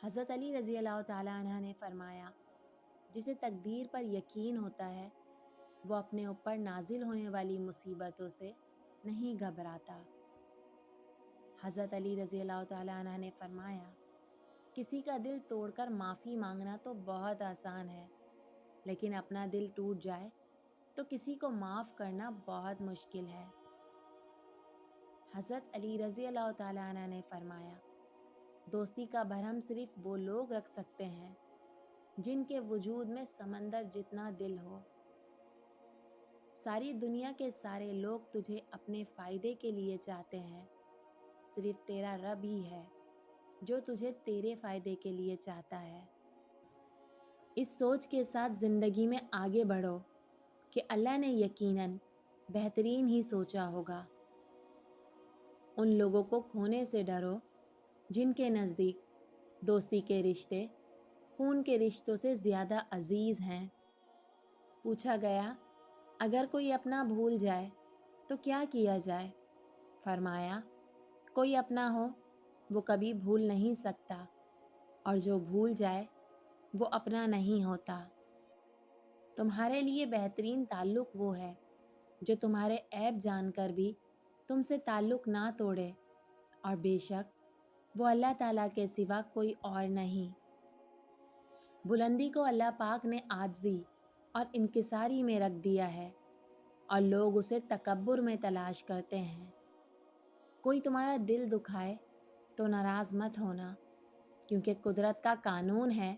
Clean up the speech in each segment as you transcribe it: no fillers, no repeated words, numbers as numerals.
حضرت علی رضی اللہ تعالیٰ عنہ نے فرمایا، جسے تقدیر پر یقین ہوتا ہے وہ اپنے اوپر نازل ہونے والی مصیبتوں سے نہیں گھبراتا۔ حضرت علی رضی اللہ تعالیٰ عنہ نے فرمایا، کسی کا دل توڑ کر معافی مانگنا تو بہت آسان ہے، لیکن اپنا دل ٹوٹ جائے تو کسی کو معاف کرنا بہت مشکل ہے۔ حضرت علی رضی اللہ تعالیٰ عنہ نے فرمایا، دوستی کا بھرم صرف وہ لوگ رکھ سکتے ہیں جن کے وجود میں سمندر جتنا دل ہو۔ ساری دنیا کے سارے لوگ تجھے اپنے فائدے کے لیے چاہتے ہیں، صرف تیرا رب ہی ہے جو تجھے تیرے فائدے کے لیے چاہتا ہے۔ اس سوچ کے ساتھ زندگی میں آگے بڑھو کہ اللہ نے یقیناً بہترین ہی سوچا ہوگا۔ ان لوگوں کو کھونے سے ڈرو جن کے نزدیک دوستی کے رشتے خون کے رشتوں سے زیادہ عزیز ہیں۔ پوچھا گیا، اگر کوئی اپنا بھول جائے تو کیا کیا جائے؟ فرمایا، کوئی اپنا ہو وہ کبھی بھول نہیں سکتا، اور جو بھول جائے وہ اپنا نہیں ہوتا۔ تمہارے لیے بہترین تعلق وہ ہے جو تمہارے عیب جان کر بھی تم سے تعلق نہ توڑے، اور بے شک وہ اللہ تعالیٰ کے سوا کوئی اور نہیں۔ بلندی کو اللہ پاک نے عاجزی اور انکساری میں رکھ دیا ہے، اور لوگ اسے تکبر میں تلاش کرتے ہیں۔ کوئی تمہارا دل دکھائے تو ناراض مت ہونا، کیونکہ قدرت کا قانون ہے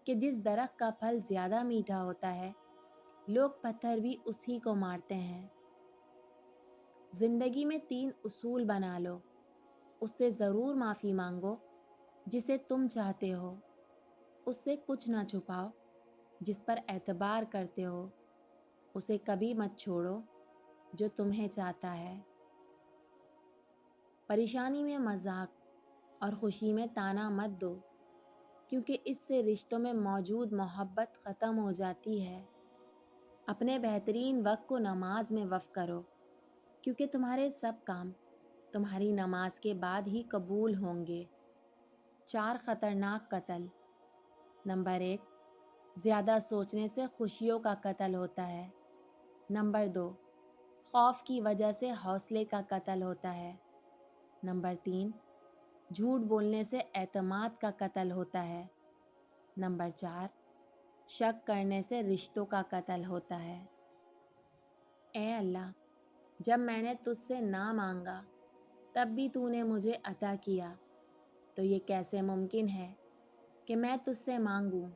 کہ جس درخت کا پھل زیادہ میٹھا ہوتا ہے لوگ پتھر بھی اسی کو مارتے ہیں۔ زندگی میں 3 اصول بنا لو، اس سے ضرور معافی مانگو جسے تم چاہتے ہو، اس سے کچھ نہ چھپاؤ جس پر اعتبار کرتے ہو، اسے کبھی مت چھوڑو جو تمہیں چاہتا ہے۔ پریشانی میں مذاق اور خوشی میں طعنہ مت دو، کیونکہ اس سے رشتوں میں موجود محبت ختم ہو جاتی ہے۔ اپنے بہترین وقت کو نماز میں وقف کرو، کیونکہ تمہارے سب کام تمہاری نماز کے بعد ہی قبول ہوں گے۔ 4 خطرناک قتل۔ نمبر 1، زیادہ سوچنے سے خوشیوں کا قتل ہوتا ہے۔ نمبر 2، خوف کی وجہ سے حوصلے کا قتل ہوتا ہے۔ نمبر 3، جھوٹ بولنے سے اعتماد کا قتل ہوتا ہے۔ نمبر 4، شک کرنے سے رشتوں کا قتل ہوتا ہے۔ اے اللہ، جب میں نے تجھ سے نہ مانگا تب بھی تو نے مجھے عطا کیا، تو یہ کیسے ممکن ہے کہ میں تجھ سے مانگوں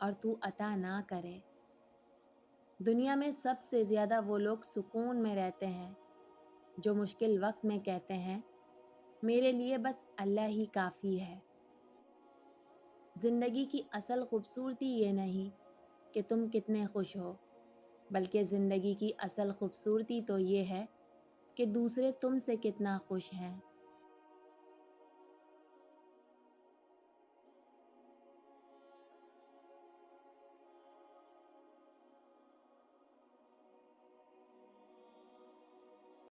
اور تو عطا نہ کرے؟ دنیا میں سب سے زیادہ وہ لوگ سکون میں رہتے ہیں جو مشکل وقت میں کہتے ہیں، میرے لیے بس اللہ ہی کافی ہے۔ زندگی کی اصل خوبصورتی یہ نہیں کہ تم کتنے خوش ہو، بلکہ زندگی کی اصل خوبصورتی تو یہ ہے کہ دوسرے تم سے کتنا خوش ہیں۔